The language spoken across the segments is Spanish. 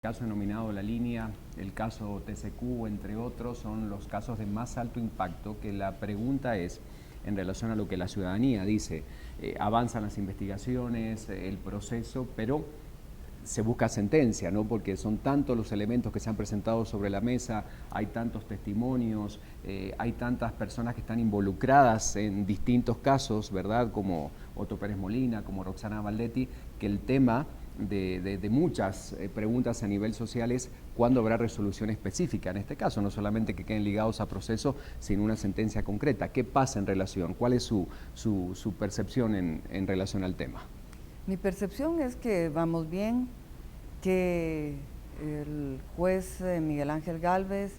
Caso denominado La Línea, el caso TCQ, entre otros, son los casos de más alto impacto, que la pregunta es, en relación a lo que la ciudadanía dice, avanzan las investigaciones, el proceso, pero se busca sentencia, ¿no? Porque son tantos los elementos que se han presentado sobre la mesa, hay tantos testimonios, hay tantas personas que están involucradas en distintos casos, ¿verdad? Como Otto Pérez Molina, como Roxana Baldetti, que el tema de muchas preguntas a nivel social es cuándo habrá resolución específica en este caso, no solamente que queden ligados a proceso, sino una sentencia concreta. ¿Qué pasa en relación? ¿Cuál es su percepción en relación al tema? Mi percepción es que vamos bien, que el juez Miguel Ángel Gálvez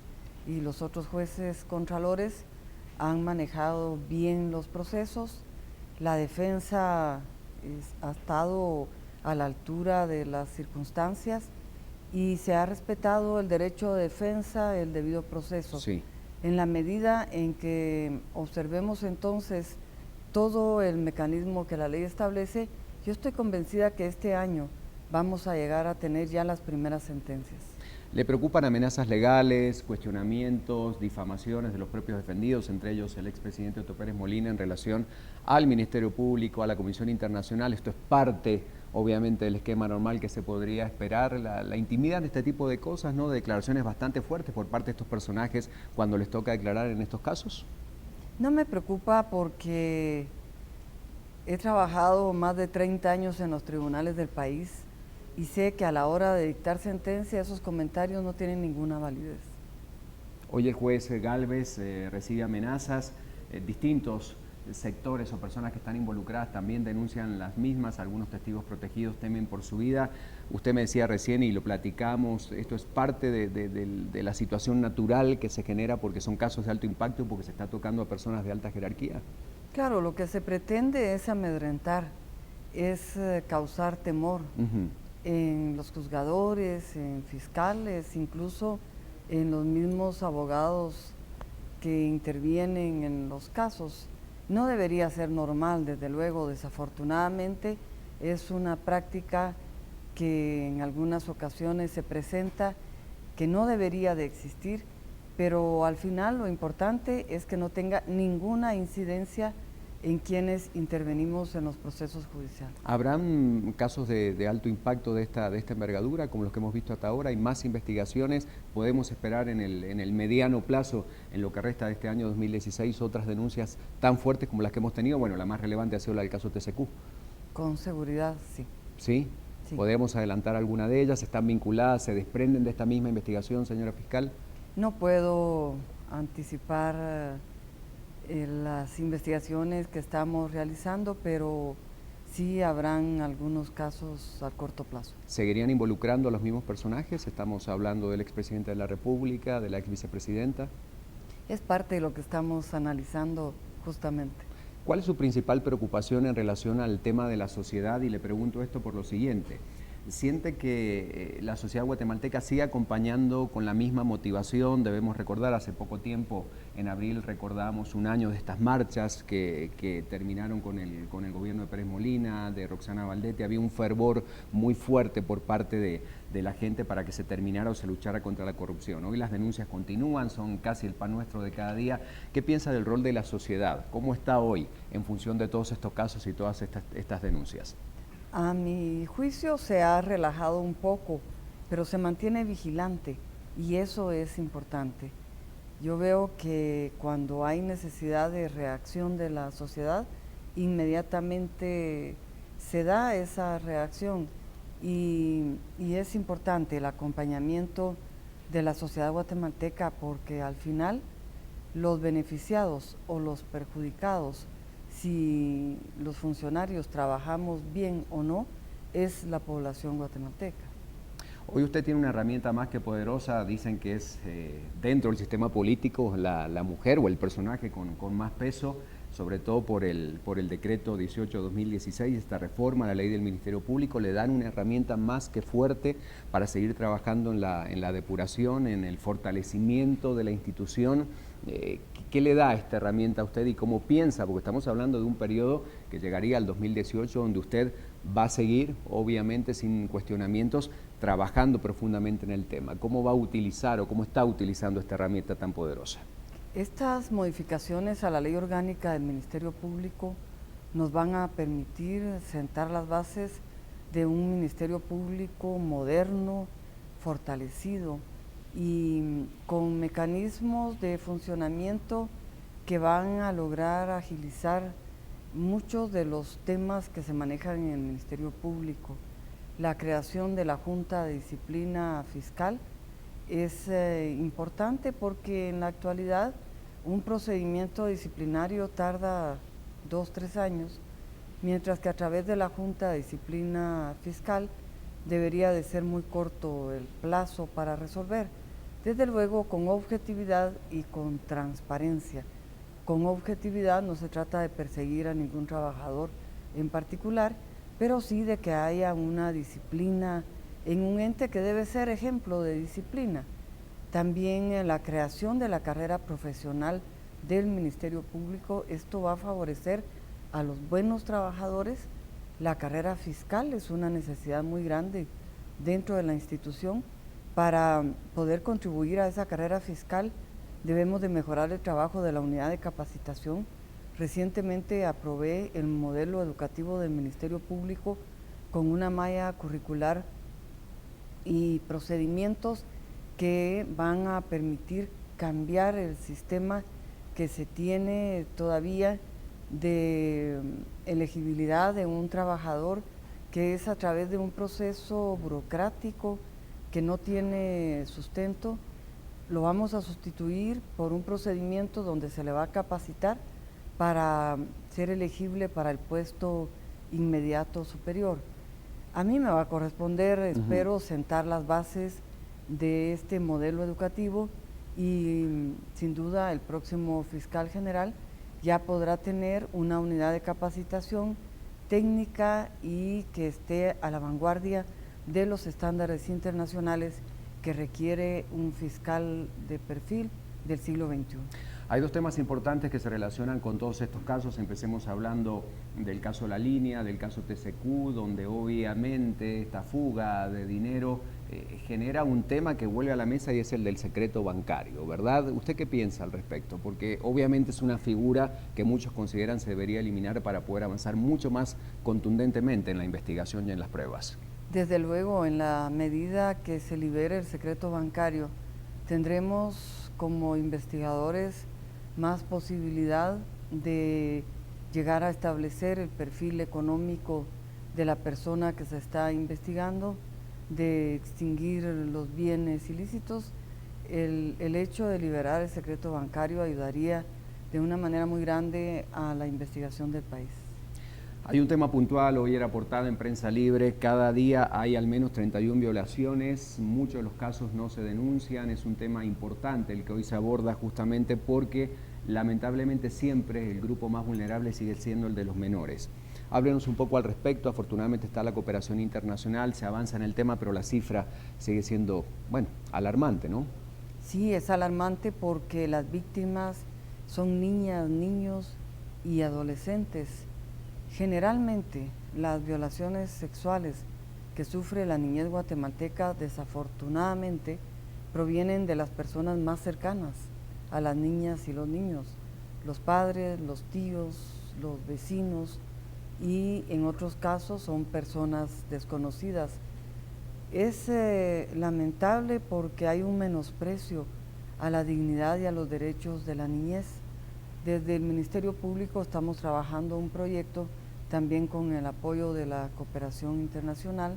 y los otros jueces contralores han manejado bien los procesos. La defensa ha estado a la altura de las circunstancias y se ha respetado el derecho de defensa, el debido proceso. Sí. En la medida en que observemos entonces todo el mecanismo que la ley establece, yo estoy convencida que este año vamos a llegar a tener ya las primeras sentencias. ¿Le preocupan amenazas legales, cuestionamientos, difamaciones de los propios defendidos, entre ellos el expresidente Otto Pérez Molina, en relación al Ministerio Público, a la Comisión Internacional? Esto es parte, obviamente, del esquema normal que se podría esperar. La intimidad de este tipo de cosas, ¿no? De declaraciones bastante fuertes por parte de estos personajes cuando les toca declarar en estos casos. No me preocupa porque he trabajado más de 30 años en los tribunales del país y sé que a la hora de dictar sentencia esos comentarios no tienen ninguna validez. Hoy el juez Gálvez recibe amenazas, distintos sectores o personas que están involucradas también denuncian las mismas, algunos testigos protegidos temen por su vida. Usted me decía recién y lo platicamos, esto es parte de la situación natural que se genera porque son casos de alto impacto, porque se está tocando a personas de alta jerarquía. Claro, lo que se pretende es amedrentar, es causar temor en los juzgadores, en fiscales, incluso en los mismos abogados que intervienen en los casos. No debería ser normal, desde luego, desafortunadamente es una práctica que en algunas ocasiones se presenta, que no debería de existir, pero al final lo importante es que no tenga ninguna incidencia en quienes intervenimos en los procesos judiciales. ¿Habrán casos de alto impacto de esta envergadura, como los que hemos visto hasta ahora? ¿Hay más investigaciones? ¿Podemos esperar en el mediano plazo, en lo que resta de este año 2016, otras denuncias tan fuertes como las que hemos tenido? Bueno, la más relevante ha sido la del caso TCQ. Con seguridad, sí. ¿Sí? Sí. ¿Podemos adelantar alguna de ellas? ¿Están vinculadas? ¿Se desprenden de esta misma investigación, señora fiscal? No puedo anticipar las investigaciones que estamos realizando, pero sí habrán algunos casos a corto plazo. ¿Seguirían involucrando a los mismos personajes? Estamos hablando del expresidente de la República, de la ex vicepresidenta. Es parte de lo que estamos analizando justamente. ¿Cuál es su principal preocupación en relación al tema de la sociedad? Y le pregunto esto por lo siguiente. ¿Siente que la sociedad guatemalteca sigue acompañando con la misma motivación? Debemos recordar, hace poco tiempo, en abril, recordamos un año de estas marchas que terminaron con el gobierno de Pérez Molina, de Roxana Baldetti. Había un fervor muy fuerte por parte de la gente para que se terminara o se luchara contra la corrupción. Hoy las denuncias continúan, son casi el pan nuestro de cada día. ¿Qué piensa del rol de la sociedad? ¿Cómo está hoy en función de todos estos casos y todas estas denuncias? A mi juicio se ha relajado un poco, pero se mantiene vigilante y eso es importante. Yo veo que cuando hay necesidad de reacción de la sociedad, inmediatamente se da esa reacción y es importante el acompañamiento de la sociedad guatemalteca porque al final los beneficiados o los perjudicados, si los funcionarios trabajamos bien o no, es la población guatemalteca. Hoy usted tiene una herramienta más que poderosa, dicen que es dentro del sistema político la mujer o el personaje con más peso, sobre todo por el decreto 18/2016, esta reforma a la ley del Ministerio Público, le dan una herramienta más que fuerte para seguir trabajando en la depuración, en el fortalecimiento de la institución. ¿Qué le da esta herramienta a usted y cómo piensa? Porque estamos hablando de un periodo que llegaría al 2018, donde usted va a seguir, obviamente, sin cuestionamientos, trabajando profundamente en el tema. ¿Cómo va a utilizar o cómo está utilizando esta herramienta tan poderosa? Estas modificaciones a la ley orgánica del Ministerio Público nos van a permitir sentar las bases de un Ministerio Público moderno, fortalecido y con mecanismos de funcionamiento que van a lograr agilizar muchos de los temas que se manejan en el Ministerio Público. La creación de la Junta de Disciplina Fiscal es importante porque en la actualidad un procedimiento disciplinario tarda 2-3 años, mientras que a través de la Junta de Disciplina Fiscal debería de ser muy corto el plazo para resolver, desde luego con objetividad y con transparencia. Con objetividad no se trata de perseguir a ningún trabajador en particular, pero sí de que haya una disciplina en un ente que debe ser ejemplo de disciplina. También la creación de la carrera profesional del Ministerio Público, esto va a favorecer a los buenos trabajadores. La carrera fiscal es una necesidad muy grande dentro de la institución. Para poder contribuir a esa carrera fiscal debemos de mejorar el trabajo de la unidad de capacitación. Recientemente aprobé el modelo educativo del Ministerio Público con una malla curricular y procedimientos que van a permitir cambiar el sistema que se tiene todavía de elegibilidad de un trabajador, que es a través de un proceso burocrático que no tiene sustento. Lo vamos a sustituir por un procedimiento donde se le va a capacitar para ser elegible para el puesto inmediato superior. A mí me va a corresponder, espero, sentar las bases de este modelo educativo y sin duda el próximo fiscal general ya podrá tener una unidad de capacitación técnica y que esté a la vanguardia de los estándares internacionales que requiere un fiscal de perfil del siglo XXI. Hay dos temas importantes que se relacionan con todos estos casos. Empecemos hablando del caso La Línea, del caso TCQ, donde obviamente esta fuga de dinero genera un tema que vuelve a la mesa y es el del secreto bancario, ¿verdad? ¿Usted qué piensa al respecto? Porque obviamente es una figura que muchos consideran se debería eliminar para poder avanzar mucho más contundentemente en la investigación y en las pruebas. Desde luego, en la medida que se libere el secreto bancario, tendremos como investigadores más posibilidad de llegar a establecer el perfil económico de la persona que se está investigando, de extinguir los bienes ilícitos. El hecho de liberar el secreto bancario ayudaría de una manera muy grande a la investigación del país. Hay un tema puntual, hoy era portada en Prensa Libre, cada día hay al menos 31 violaciones, muchos de los casos no se denuncian, es un tema importante el que hoy se aborda justamente porque lamentablemente siempre el grupo más vulnerable sigue siendo el de los menores. Háblenos un poco al respecto, afortunadamente está la cooperación internacional, se avanza en el tema, pero la cifra sigue siendo, bueno, alarmante, ¿no? Sí, es alarmante porque las víctimas son niñas, niños y adolescentes. Generalmente, las violaciones sexuales que sufre la niñez guatemalteca, desafortunadamente, provienen de las personas más cercanas a las niñas y los niños, los padres, los tíos, los vecinos, y en otros casos son personas desconocidas. Es lamentable porque hay un menosprecio a la dignidad y a los derechos de la niñez. Desde el Ministerio Público estamos trabajando un proyecto también con el apoyo de la Cooperación Internacional,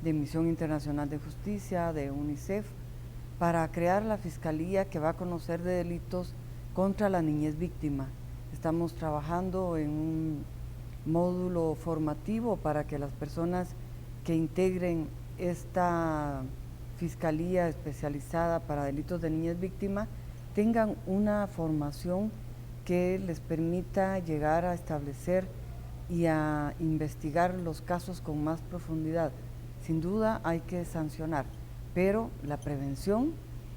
de Misión Internacional de Justicia, de UNICEF, para crear la Fiscalía que va a conocer de delitos contra la niñez víctima. Estamos trabajando en un módulo formativo para que las personas que integren esta Fiscalía especializada para delitos de niñez víctima tengan una formación que les permita llegar a establecer y a investigar los casos con más profundidad. Sin duda hay que sancionar, pero la prevención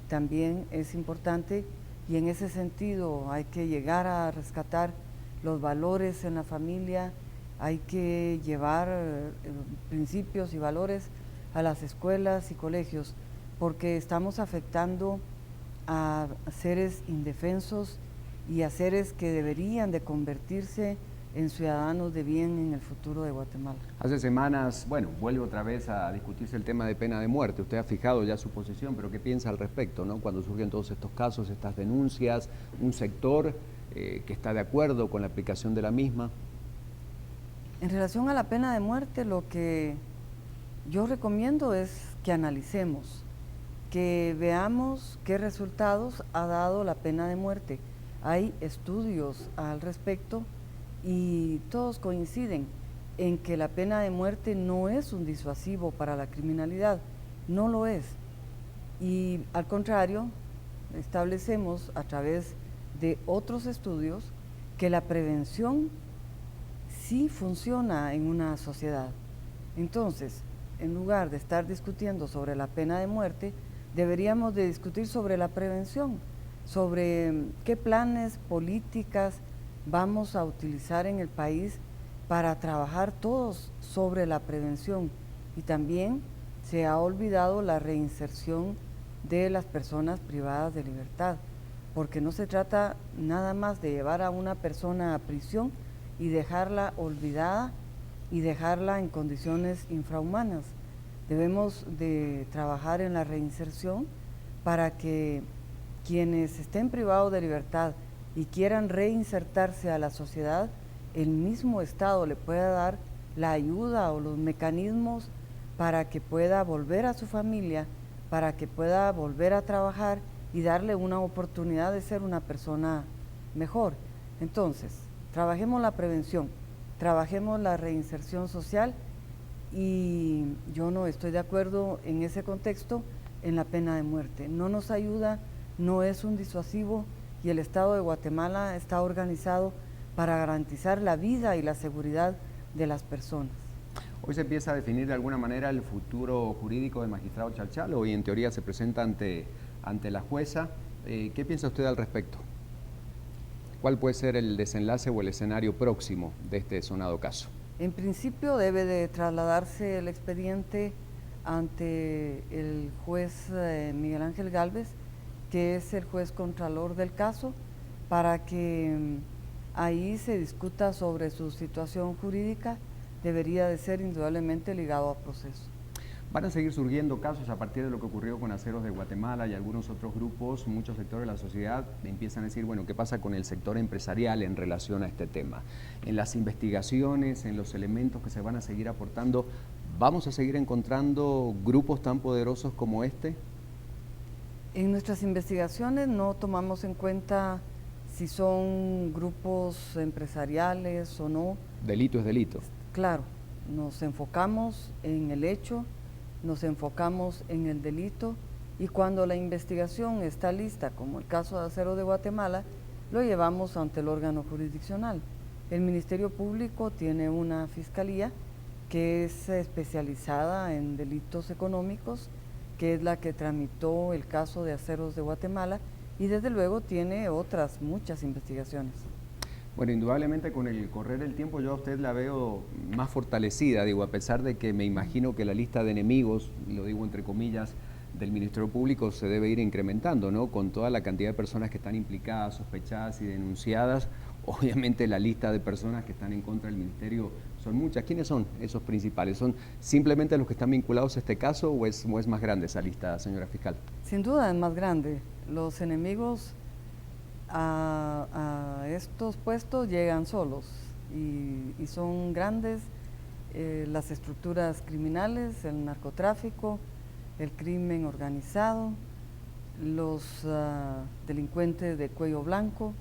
también es importante y en ese sentido hay que llegar a rescatar los valores en la familia, hay que llevar principios y valores a las escuelas y colegios, porque estamos afectando a seres indefensos y a seres que deberían de convertirse en ciudadanos de bien en el futuro de Guatemala. Hace semanas, bueno, vuelve otra vez a discutirse el tema de pena de muerte. Usted ha fijado ya su posición, pero ¿qué piensa al respecto, no? Cuando surgen todos estos casos, estas denuncias, un sector que está de acuerdo con la aplicación de la misma. En relación a la pena de muerte, lo que yo recomiendo es que analicemos, que veamos qué resultados ha dado la pena de muerte. Hay estudios al respecto y todos coinciden en que la pena de muerte no es un disuasivo para la criminalidad, no lo es. Y al contrario, establecemos a través de otros estudios que la prevención sí funciona en una sociedad. Entonces, en lugar de estar discutiendo sobre la pena de muerte, deberíamos de discutir sobre la prevención, sobre qué planes, políticas vamos a utilizar en el país para trabajar todos sobre la prevención. Y también se ha olvidado la reinserción de las personas privadas de libertad, porque no se trata nada más de llevar a una persona a prisión y dejarla olvidada y dejarla en condiciones infrahumanas. Debemos de trabajar en la reinserción para que quienes estén privados de libertad y quieran reinsertarse a la sociedad, el mismo Estado le pueda dar la ayuda o los mecanismos para que pueda volver a su familia, para que pueda volver a trabajar y darle una oportunidad de ser una persona mejor. Entonces, trabajemos la prevención, trabajemos la reinserción social y yo no estoy de acuerdo en ese contexto en la pena de muerte. No nos ayuda, no es un disuasivo y el Estado de Guatemala está organizado para garantizar la vida y la seguridad de las personas. Hoy se empieza a definir de alguna manera el futuro jurídico del magistrado Chalchalo y en teoría se presenta ante la jueza. ¿Qué piensa usted al respecto? ¿Cuál puede ser el desenlace o el escenario próximo de este sonado caso? En principio debe de trasladarse el expediente ante el juez Miguel Ángel Gálvez, que es el juez contralor del caso, para que ahí se discuta sobre su situación jurídica. Debería de ser indudablemente ligado a proceso. Van a seguir surgiendo casos a partir de lo que ocurrió con Aceros de Guatemala y algunos otros grupos. Muchos sectores de la sociedad empiezan a decir, bueno, ¿qué pasa con el sector empresarial en relación a este tema? En las investigaciones, en los elementos que se van a seguir aportando, ¿vamos a seguir encontrando grupos tan poderosos como este? En nuestras investigaciones no tomamos en cuenta si son grupos empresariales o no. Delito es delito. Claro, nos enfocamos en el hecho, nos enfocamos en el delito y cuando la investigación está lista, como el caso de Aceros de Guatemala, lo llevamos ante el órgano jurisdiccional. El Ministerio Público tiene una fiscalía que es especializada en delitos económicos, que es la que tramitó el caso de Aceros de Guatemala y desde luego tiene otras muchas investigaciones. Bueno, indudablemente con el correr del tiempo yo a usted la veo más fortalecida, digo, a pesar de que me imagino que la lista de enemigos, lo digo entre comillas, del Ministerio Público se debe ir incrementando, ¿no? Con toda la cantidad de personas que están implicadas, sospechadas y denunciadas, obviamente la lista de personas que están en contra del Ministerio son muchas. ¿Quiénes son esos principales? ¿Son simplemente los que están vinculados a este caso o es más grande esa lista, señora fiscal? Sin duda es más grande. Los enemigos a estos puestos llegan solos y son grandes las estructuras criminales, el narcotráfico, el crimen organizado, los delincuentes de cuello blanco,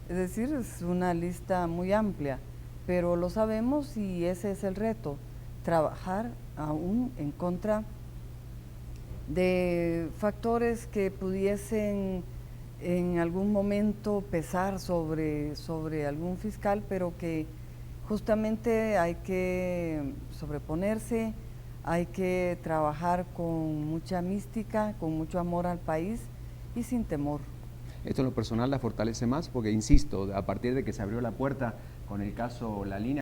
es decir, es una lista muy amplia, pero lo sabemos y ese es el reto, trabajar aún en contra de factores que pudiesen en algún momento pesar sobre algún fiscal, pero que justamente hay que sobreponerse, hay que trabajar con mucha mística, con mucho amor al país y sin temor. Esto en lo personal la fortalece más porque, insisto, a partir de que se abrió la puerta con el caso La Línea,